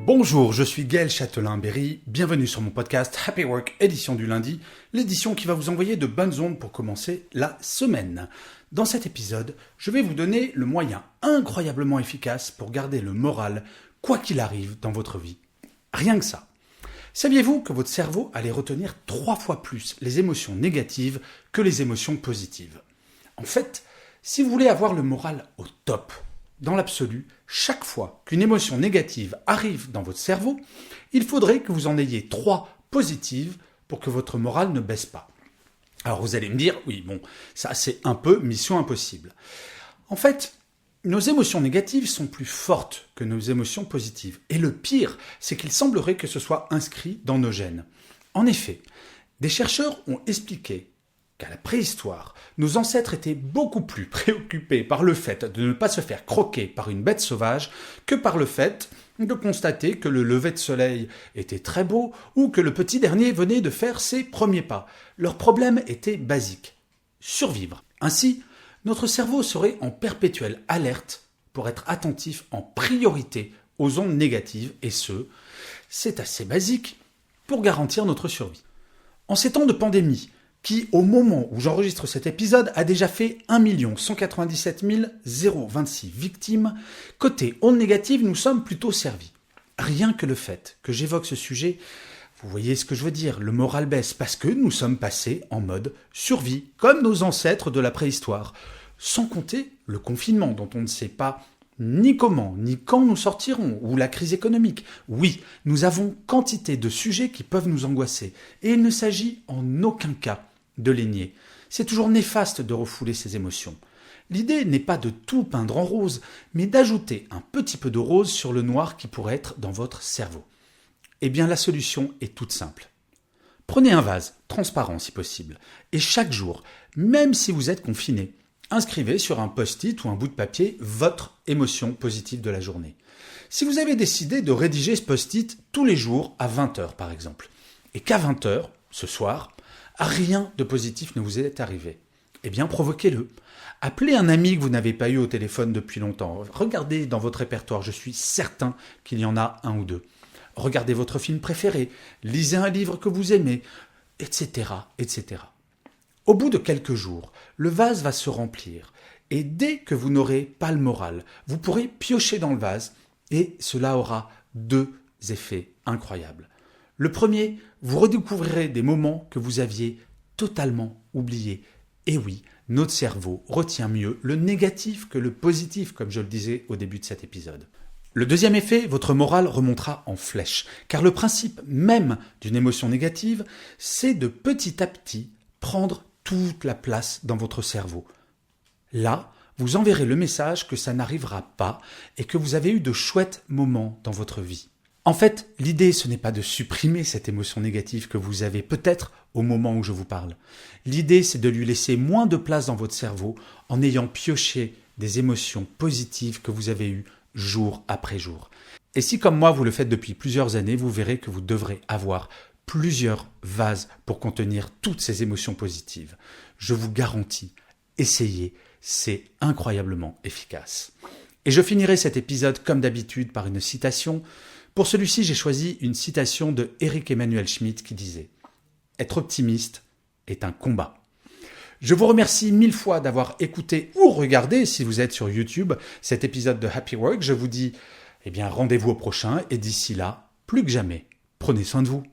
Bonjour, je suis Gaël Châtelain-Berry, bienvenue sur mon podcast Happy Work, édition du lundi, l'édition qui va vous envoyer de bonnes ondes pour commencer la semaine. Dans cet épisode, je vais vous donner le moyen incroyablement efficace pour garder le moral, quoi qu'il arrive dans votre vie. Rien que ça. Saviez-vous que votre cerveau allait retenir 3 fois plus les émotions négatives que les émotions positives? En fait, si vous voulez avoir le moral au top, dans l'absolu, chaque fois qu'une émotion négative arrive dans votre cerveau, il faudrait que vous en ayez 3 positives pour que votre morale ne baisse pas. Alors vous allez me dire, oui, bon, ça c'est un peu mission impossible. En fait, nos émotions négatives sont plus fortes que nos émotions positives. Et le pire, c'est qu'il semblerait que ce soit inscrit dans nos gènes. En effet, des chercheurs ont expliqué qu'à la préhistoire, nos ancêtres étaient beaucoup plus préoccupés par le fait de ne pas se faire croquer par une bête sauvage que par le fait de constater que le lever de soleil était très beau ou que le petit dernier venait de faire ses premiers pas. Leur problème était basique: survivre. Ainsi, notre cerveau serait en perpétuelle alerte pour être attentif en priorité aux ondes négatives et c'est assez basique, pour garantir notre survie. En ces temps de pandémie, qui, au moment où j'enregistre cet épisode, a déjà fait 1 197 026 victimes, côté ondes négatives, nous sommes plutôt servis. Rien que le fait que j'évoque ce sujet, vous voyez ce que je veux dire, le moral baisse, parce que nous sommes passés en mode survie, comme nos ancêtres de la préhistoire. Sans compter le confinement, dont on ne sait pas ni comment, ni quand nous sortirons, ou la crise économique. Oui, nous avons quantité de sujets qui peuvent nous angoisser, et il ne s'agit en aucun cas de les nier. C'est toujours néfaste de refouler ces émotions. L'idée n'est pas de tout peindre en rose, mais d'ajouter un petit peu de rose sur le noir qui pourrait être dans votre cerveau. Eh bien, la solution est toute simple. Prenez un vase, transparent si possible, et chaque jour, même si vous êtes confiné, inscrivez sur un post-it ou un bout de papier votre émotion positive de la journée. Si vous avez décidé de rédiger ce post-it tous les jours à 20h par exemple, et qu'à 20h, ce soir, rien de positif ne vous est arrivé, eh bien provoquez-le. Appelez un ami que vous n'avez pas eu au téléphone depuis longtemps. Regardez dans votre répertoire, je suis certain qu'il y en a un ou deux. Regardez votre film préféré, lisez un livre que vous aimez, etc., etc. Au bout de quelques jours, le vase va se remplir et dès que vous n'aurez pas le moral, vous pourrez piocher dans le vase et cela aura 2 effets incroyables. Le premier, vous redécouvrirez des moments que vous aviez totalement oubliés. Et oui, notre cerveau retient mieux le négatif que le positif, comme je le disais au début de cet épisode. Le deuxième effet, votre morale remontera en flèche, car le principe même d'une émotion négative, c'est de petit à petit prendre toute la place dans votre cerveau. Là, vous enverrez le message que ça n'arrivera pas et que vous avez eu de chouettes moments dans votre vie. En fait, l'idée, ce n'est pas de supprimer cette émotion négative que vous avez peut-être au moment où je vous parle. L'idée, c'est de lui laisser moins de place dans votre cerveau en ayant pioché des émotions positives que vous avez eues jour après jour. Et si, comme moi, vous le faites depuis plusieurs années, vous verrez que vous devrez avoir plusieurs vases pour contenir toutes ces émotions positives. Je vous garantis, essayez, c'est incroyablement efficace. Et je finirai cet épisode comme d'habitude par une citation. Pour celui-ci, j'ai choisi une citation de Eric Emmanuel Schmitt qui disait « Être optimiste est un combat ». Je vous remercie 1000 fois d'avoir écouté ou regardé, si vous êtes sur YouTube, cet épisode de Happy Work. Je vous dis rendez-vous au prochain et d'ici là, plus que jamais, prenez soin de vous.